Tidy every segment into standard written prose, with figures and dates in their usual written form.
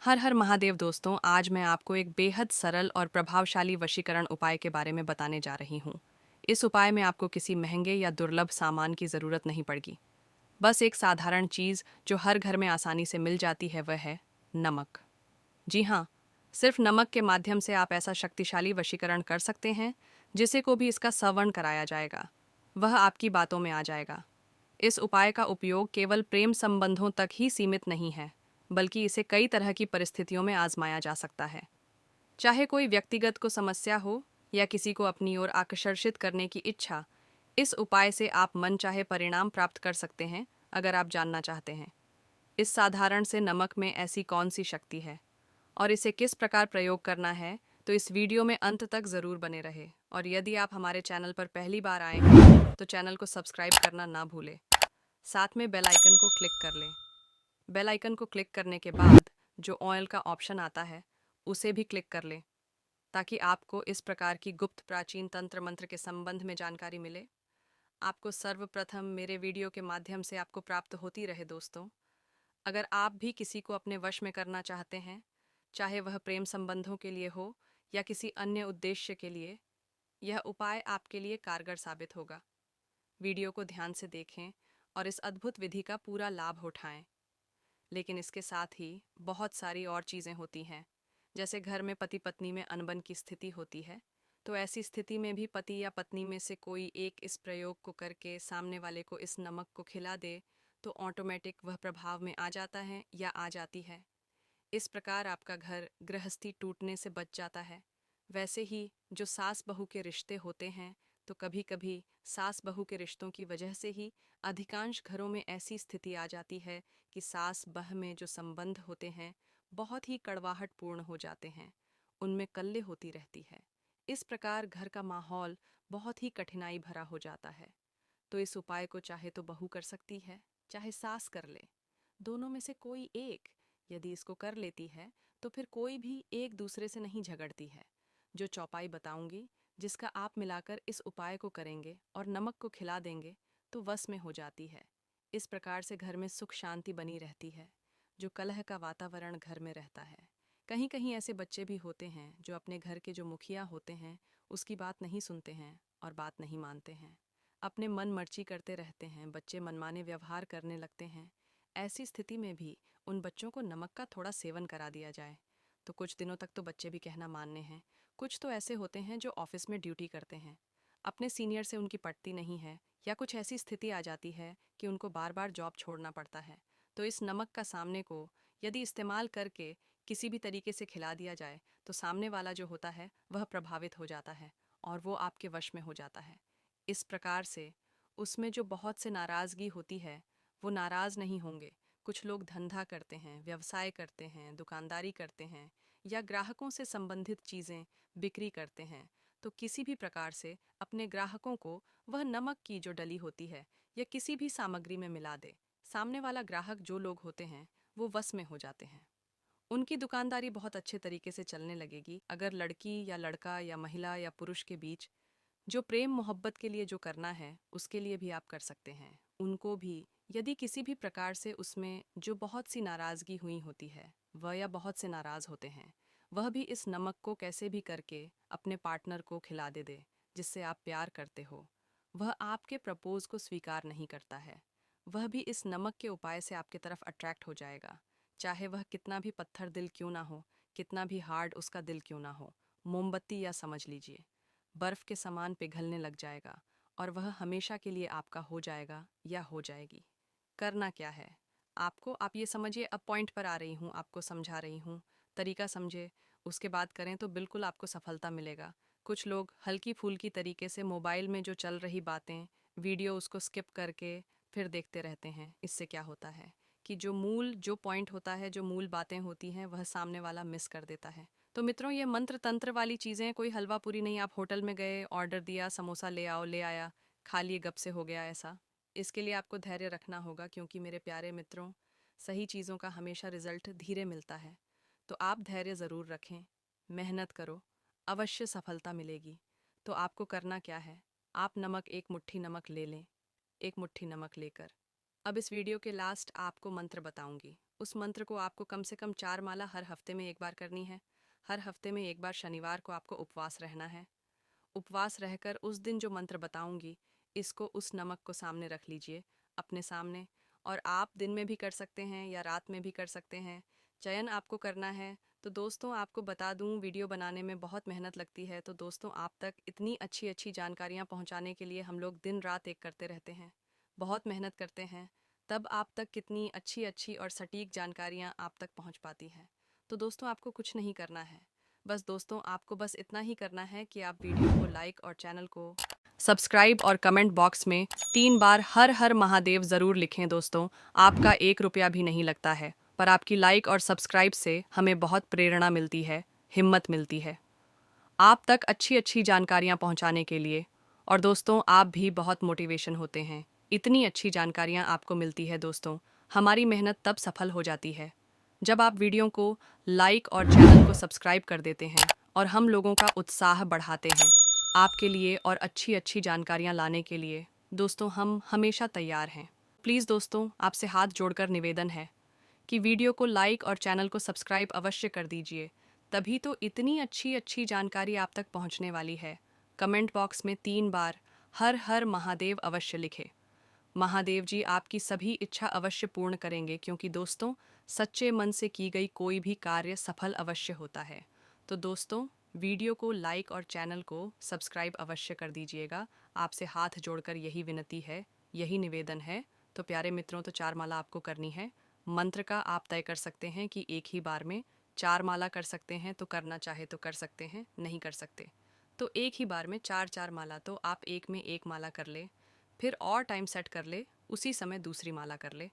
हर हर महादेव दोस्तों, आज मैं आपको एक बेहद सरल और प्रभावशाली वशीकरण उपाय के बारे में बताने जा रही हूँ। इस उपाय में आपको किसी महंगे या दुर्लभ सामान की ज़रूरत नहीं पड़गी। बस एक साधारण चीज़ जो हर घर में आसानी से मिल जाती है, वह है नमक। जी हाँ, सिर्फ नमक के माध्यम से आप ऐसा शक्तिशाली वशीकरण कर सकते हैं जिसे को भी इसका श्रवण कराया जाएगा, वह आपकी बातों में आ जाएगा। इस उपाय का उपयोग केवल प्रेम संबंधों तक ही सीमित नहीं है, बल्कि इसे कई तरह की परिस्थितियों में आजमाया जा सकता है। चाहे कोई व्यक्तिगत को समस्या हो या किसी को अपनी ओर आकर्षित करने की इच्छा, इस उपाय से आप मन चाहे परिणाम प्राप्त कर सकते हैं। अगर आप जानना चाहते हैं इस साधारण से नमक में ऐसी कौन सी शक्ति है और इसे किस प्रकार प्रयोग करना है, तो इस वीडियो में अंत तक ज़रूर बने रहे। और यदि आप हमारे चैनल पर पहली बार आए हैं तो चैनल को सब्सक्राइब करना ना भूलें। साथ में बेल आइकन को क्लिक कर लें। बेल आइकन को क्लिक करने के बाद जो ऑयल का ऑप्शन आता है, उसे भी क्लिक कर लें, ताकि आपको इस प्रकार की गुप्त प्राचीन तंत्र मंत्र के संबंध में जानकारी मिले। आपको सर्वप्रथम मेरे वीडियो के माध्यम से आपको प्राप्त होती रहे दोस्तों। अगर आप भी किसी को अपने वश में करना चाहते हैं, चाहे वह प्रेम संबंधों के लिए हो या किसी अन्य उद्देश्य के लिए, यह उपाय आपके लिए कारगर साबित होगा। वीडियो को ध्यान से देखें और इस अद्भुत विधि का पूरा लाभ उठाएं। लेकिन इसके साथ ही बहुत सारी और चीज़ें होती हैं। जैसे घर में पति पत्नी में अनबन की स्थिति होती है, तो ऐसी स्थिति में भी पति या पत्नी में से कोई एक इस प्रयोग को करके सामने वाले को इस नमक को खिला दे, तो ऑटोमेटिक वह प्रभाव में आ जाता है या आ जाती है। इस प्रकार आपका घर गृहस्थी टूटने से बच जाता है। वैसे ही जो सास बहू के रिश्ते होते हैं, तो कभी कभी सास बहू के रिश्तों की वजह से ही अधिकांश घरों में ऐसी स्थिति आ जाती है कि सास बह में जो संबंध होते हैं बहुत ही कड़वाहट पूर्ण हो जाते हैं, उनमें कल्ले होती रहती है। इस प्रकार घर का माहौल बहुत ही कठिनाई भरा हो जाता है। तो इस उपाय को चाहे तो बहू कर सकती है, चाहे सास कर ले, दोनों में से कोई एक यदि इसको कर लेती है, तो फिर कोई भी एक दूसरे से नहीं झगड़ती है। जो चौपाई बताऊंगी, जिसका आप मिलाकर इस उपाय को करेंगे और नमक को खिला देंगे, तो वश में हो जाती है। इस प्रकार से घर में सुख शांति बनी रहती है। जो कलह का वातावरण घर में रहता है, कहीं कहीं ऐसे बच्चे भी होते हैं जो अपने घर के जो मुखिया होते हैं उसकी बात नहीं सुनते हैं और बात नहीं मानते हैं, अपने मन मर्जी करते रहते हैं, बच्चे मनमाने व्यवहार करने लगते हैं। ऐसी स्थिति में भी उन बच्चों को नमक का थोड़ा सेवन करा दिया जाए, तो कुछ दिनों तक तो बच्चे भी कहना मानने हैं। कुछ तो ऐसे होते हैं जो ऑफिस में ड्यूटी करते हैं, अपने सीनियर से उनकी पटती नहीं है, या कुछ ऐसी स्थिति आ जाती है कि उनको बार बार जॉब छोड़ना पड़ता है। तो इस नमक का सामने को यदि इस्तेमाल करके किसी भी तरीके से खिला दिया जाए, तो सामने वाला जो होता है वह प्रभावित हो जाता है और वो आपके वश में हो जाता है। इस प्रकार से उसमें जो बहुत से नाराज़गी होती है, वो नाराज़ नहीं होंगे। कुछ लोग धंधा करते हैं, व्यवसाय करते हैं, दुकानदारी करते हैं, या ग्राहकों से संबंधित चीज़ें बिक्री करते हैं, तो किसी भी प्रकार से अपने ग्राहकों को वह नमक की जो डली होती है या किसी भी सामग्री में मिला दे, सामने वाला ग्राहक जो लोग होते हैं वो वश में हो जाते हैं। उनकी दुकानदारी बहुत अच्छे तरीके से चलने लगेगी। अगर लड़की या लड़का या महिला या पुरुष के बीच जो प्रेम मोहब्बत के लिए जो करना है, उसके लिए भी आप कर सकते हैं। उनको भी यदि किसी भी प्रकार से उसमें जो बहुत सी नाराज़गी हुई होती है, वह या बहुत से नाराज़ होते हैं, वह भी इस नमक को कैसे भी करके अपने पार्टनर को खिला दे जिससे आप प्यार करते हो। वह आपके प्रपोज को स्वीकार नहीं करता है, वह भी इस नमक के उपाय से आपकी तरफ अट्रैक्ट हो जाएगा। चाहे वह कितना भी पत्थर दिल क्यों ना हो, कितना भी हार्ड उसका दिल क्यों ना हो, मोमबत्ती या समझ लीजिए बर्फ के समान पिघलने लग जाएगा और वह हमेशा के लिए आपका हो जाएगा या हो जाएगी। करना क्या है आपको, आप ये समझिए, अब पॉइंट पर आ रही हूँ, आपको समझा रही हूँ, तरीका समझे, उसके बाद करें तो बिल्कुल आपको सफलता मिलेगा। कुछ लोग हल्की फुल्की तरीके से मोबाइल में जो चल रही बातें, वीडियो उसको स्किप करके फिर देखते रहते हैं। इससे क्या होता है कि जो पॉइंट होता है, जो मूल बातें होती हैं, वह सामने वाला मिस कर देता है। तो मित्रों, ये मंत्र तंत्र वाली चीज़ें कोई हलवा पूरी नहीं। आप होटल में गए, ऑर्डर दिया, समोसा ले आओ, ले आया, खा लिए, गप से हो गया ऐसा। इसके लिए आपको धैर्य रखना होगा, क्योंकि मेरे प्यारे मित्रों, सही चीज़ों का हमेशा रिजल्ट धीरे मिलता है। तो आप धैर्य ज़रूर रखें, मेहनत करो, अवश्य सफलता मिलेगी। तो आपको करना क्या है, आप नमक, एक मुट्ठी नमक ले लें। एक मुट्ठी नमक लेकर अब इस वीडियो के लास्ट आपको मंत्र बताऊंगी। उस मंत्र को आपको कम से कम 4 माला हर हफ्ते में एक बार करनी है। हर हफ्ते में एक बार शनिवार को आपको उपवास रहना है। उपवास रहकर उस दिन जो मंत्र बताऊंगी, इसको उस नमक को सामने रख लीजिए, अपने सामने। और आप दिन में भी कर सकते हैं या रात में भी कर सकते हैं, चयन आपको करना है। तो दोस्तों, आपको बता दूं, वीडियो बनाने में बहुत मेहनत लगती है। तो दोस्तों, आप तक इतनी अच्छी अच्छी जानकारियां पहुंचाने के लिए हम लोग दिन रात एक करते रहते हैं, बहुत मेहनत करते हैं। तब आप तक कितनी अच्छी अच्छी और सटीक जानकारियां आप तक पहुंच पाती हैं। तो दोस्तों, आपको कुछ नहीं करना है। बस दोस्तों, आपको बस इतना ही करना है कि आप वीडियो को लाइक और चैनल को सब्सक्राइब और कमेंट बॉक्स में 3 बार हर हर महादेव ज़रूर लिखें। दोस्तों, आपका 1 रुपया भी नहीं लगता है, पर आपकी लाइक और सब्सक्राइब से हमें बहुत प्रेरणा मिलती है, हिम्मत मिलती है आप तक अच्छी अच्छी जानकारियाँ पहुँचाने के लिए। और दोस्तों, आप भी बहुत मोटिवेशन होते हैं, इतनी अच्छी जानकारियाँ आपको मिलती है। दोस्तों, हमारी मेहनत तब सफल हो जाती है जब आप वीडियो को लाइक और चैनल को सब्सक्राइब कर देते हैं, और हम लोगों का उत्साह बढ़ाते हैं आपके लिए और अच्छी अच्छी जानकारियाँ लाने के लिए। दोस्तों, हम हमेशा तैयार हैं। प्लीज़ दोस्तों, आपसे हाथ जोड़कर निवेदन है कि वीडियो को लाइक और चैनल को सब्सक्राइब अवश्य कर दीजिए, तभी तो इतनी अच्छी अच्छी जानकारी आप तक पहुंचने वाली है। कमेंट बॉक्स में 3 बार हर हर महादेव अवश्य लिखे। महादेव जी आपकी सभी इच्छा अवश्य पूर्ण करेंगे, क्योंकि दोस्तों, सच्चे मन से की गई कोई भी कार्य सफल अवश्य होता है। तो दोस्तों, वीडियो को लाइक और चैनल को सब्सक्राइब अवश्य कर दीजिएगा। आपसे हाथ जोड़कर यही विनती है, यही निवेदन है। तो प्यारे मित्रों, तो 4 माला आपको करनी है। मंत्र का आप तय कर सकते हैं कि एक ही बार में 4 माला कर सकते हैं, तो करना चाहे तो कर सकते हैं, नहीं कर सकते तो एक ही बार में 4 4 माला। तो आप एक में एक माला कर ले, फिर और टाइम सेट कर ले, उसी समय दूसरी माला कर ले,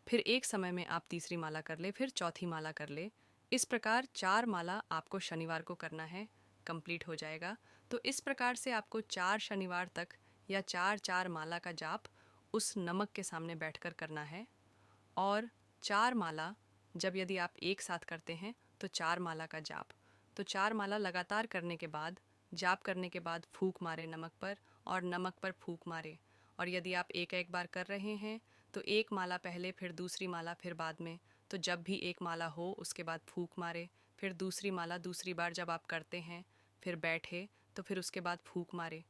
फिर एक समय में आप तीसरी माला कर ले, फिर चौथी माला कर ले। इस प्रकार 4 माला आपको शनिवार को करना है, कंप्लीट हो जाएगा। तो इस प्रकार से आपको 4 शनिवार तक या 4 4 माला का जाप उस नमक के सामने बैठकर करना है। और 4 माला जब यदि आप एक साथ करते हैं तो 4 माला का जाप, तो 4 माला लगातार करने के बाद, जाप करने के बाद फूंक मारे नमक पर, और नमक पर फूंक मारे। और यदि आप एक एक बार कर रहे हैं तो एक माला पहले, फिर दूसरी माला, फिर बाद में। तो जब भी एक माला हो उसके बाद फूंक मारे, फिर दूसरी माला दूसरी बार जब आप करते हैं, फिर बैठे तो फिर उसके बाद फूंक मारे।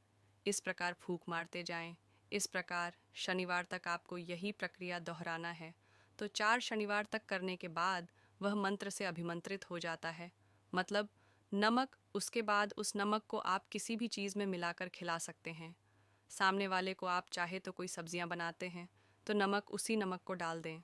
इस प्रकार फूंक मारते जाएं। इस प्रकार शनिवार तक आपको यही प्रक्रिया दोहराना है। तो 4 शनिवार तक करने के बाद वह मंत्र से अभिमंत्रित हो जाता है। मतलब नमक, उसके बाद उस नमक को आप किसी भी चीज़ में मिलाकर खिला सकते हैं। सामने वाले को आप चाहे तो कोई सब्जियां बनाते हैं तो नमक, उसी नमक को डाल दें,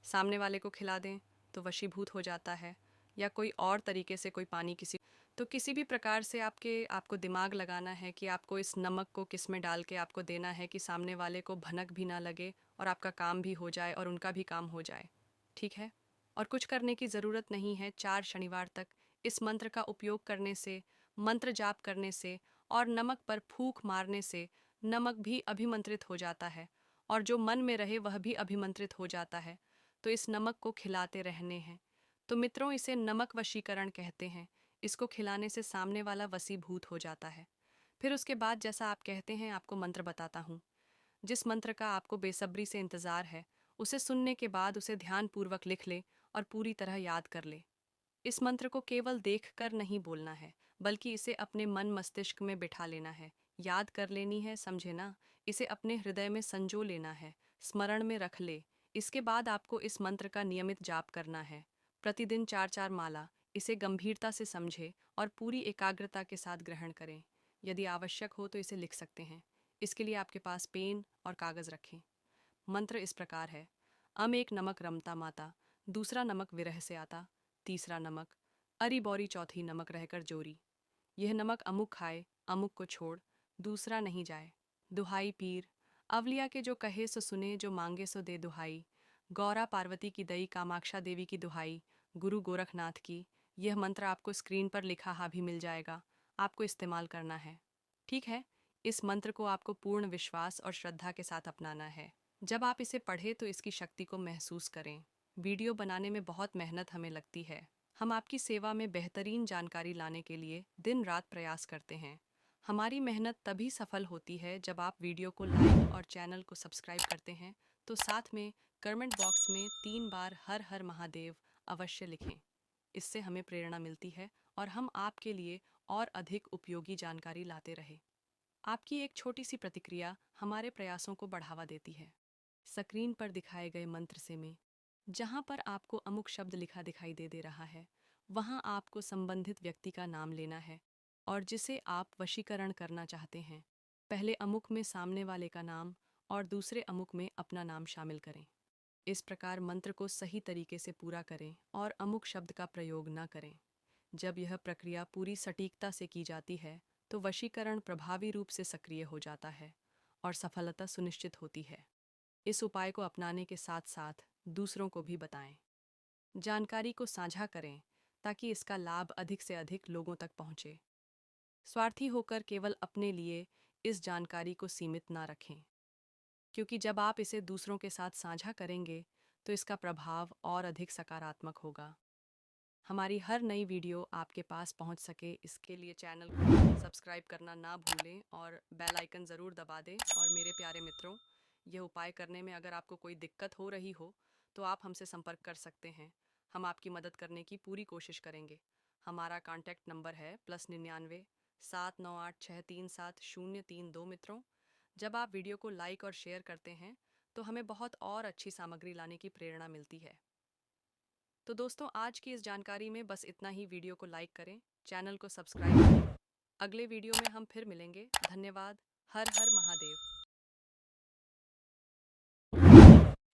सामने वाले को खिला दें तो वशीभूत हो जाता है। या कोई और तरीके से कोई पानी किसी भी प्रकार से आपको दिमाग लगाना है कि आपको इस नमक को किस में डाल के आपको देना है कि सामने वाले को भनक भी ना लगे और आपका काम भी हो जाए और उनका भी काम हो जाए। ठीक है? और कुछ करने की ज़रूरत नहीं है। 4 शनिवार तक इस मंत्र का उपयोग करने से, मंत्र जाप करने से और नमक पर फूंक मारने से नमक भी अभिमंत्रित हो जाता है, और जो मन में रहे वह भी अभिमंत्रित हो जाता है। तो इस नमक को खिलाते रहने हैं। तो मित्रों, इसे नमक वशीकरण कहते हैं। इसको खिलाने से सामने वाला वशीभूत हो जाता है। फिर उसके बाद, जैसा आप कहते हैं, आपको मंत्र बताता हूँ। जिस मंत्र का आपको बेसब्री से इंतज़ार है, उसे सुनने के बाद उसे ध्यानपूर्वक लिख ले और पूरी तरह याद कर ले। इस मंत्र को केवल देख कर नहीं बोलना है, बल्कि इसे अपने मन मस्तिष्क में बिठा लेना है, याद कर लेनी है, समझे ना। इसे अपने हृदय में संजो लेना है, स्मरण में रख ले। इसके बाद आपको इस मंत्र का नियमित जाप करना है, प्रतिदिन 4 4 माला। इसे गंभीरता से समझे और पूरी एकाग्रता के साथ ग्रहण करें। यदि आवश्यक हो तो इसे लिख सकते हैं। इसके लिए आपके पास पेन और कागज़ रखें। मंत्र इस प्रकार है। एक नमक रमता माता, दूसरा नमक विरह से आता, तीसरा नमक अरी बौरी, चौथी नमक रहकर जोरी। यह नमक अमुक खाए, अमुक को छोड़, दूसरा नहीं जाए। दुहाई पीर, अवलिया के जो कहे सो सुने, जो मांगे सो दे दुहाई। गौरा पार्वती की दई, कामाक्षा देवी की दुहाई, गुरु गोरखनाथ की। यह मंत्र आपको स्क्रीन पर लिखा भी मिल जाएगा, आपको इस्तेमाल करना है। ठीक है? इस मंत्र को आपको पूर्ण विश्वास और श्रद्धा के साथ अपनाना है। जब आप इसे पढ़ें तो इसकी शक्ति को महसूस करें। वीडियो बनाने में बहुत मेहनत हमें लगती है। हम आपकी सेवा में बेहतरीन जानकारी लाने के लिए दिन रात प्रयास करते हैं। हमारी मेहनत तभी सफल होती है जब आप वीडियो को लाइक और चैनल को सब्सक्राइब करते हैं, तो साथ में कमेंट बॉक्स में 3 बार हर हर महादेव अवश्य लिखें। इससे हमें प्रेरणा मिलती है और हम आपके लिए और अधिक उपयोगी जानकारी लाते रहे। आपकी एक छोटी सी प्रतिक्रिया हमारे प्रयासों को बढ़ावा देती है। स्क्रीन पर दिखाए गए मंत्र से में जहां पर आपको अमुक शब्द लिखा दिखाई दे रहा है, वहां आपको संबंधित व्यक्ति का नाम लेना है और जिसे आप वशीकरण करना चाहते हैं, पहले अमुक में सामने वाले का नाम और दूसरे अमुक में अपना नाम शामिल करें। इस प्रकार मंत्र को सही तरीके से पूरा करें और अमुक शब्द का प्रयोग न करें। जब यह प्रक्रिया पूरी सटीकता से की जाती है तो वशीकरण प्रभावी रूप से सक्रिय हो जाता है और सफलता सुनिश्चित होती है। इस उपाय को अपनाने के साथ साथ दूसरों को भी बताएं। जानकारी को साझा करें ताकि इसका लाभ अधिक से अधिक लोगों तक पहुंचे। स्वार्थी होकर केवल अपने लिए इस जानकारी को सीमित ना रखें, क्योंकि जब आप इसे दूसरों के साथ साझा करेंगे तो इसका प्रभाव और अधिक सकारात्मक होगा। हमारी हर नई वीडियो आपके पास पहुंच सके, इसके लिए चैनल को सब्सक्राइब करना ना भूलें और बेल आइकन ज़रूर दबा दें। और मेरे प्यारे मित्रों, यह उपाय करने में अगर आपको कोई दिक्कत हो रही हो तो आप हमसे संपर्क कर सकते हैं। हम आपकी मदद करने की पूरी कोशिश करेंगे। हमारा कॉन्टैक्ट नंबर है +99 798637032। मित्रों, जब आप वीडियो को लाइक और शेयर करते हैं तो हमें बहुत और अच्छी सामग्री लाने की प्रेरणा मिलती है। तो दोस्तों, आज की इस जानकारी में बस इतना ही। वीडियो को लाइक करें, चैनल को सब्सक्राइब करें। अगले वीडियो में हम फिर मिलेंगे। धन्यवाद। हर हर महादेव।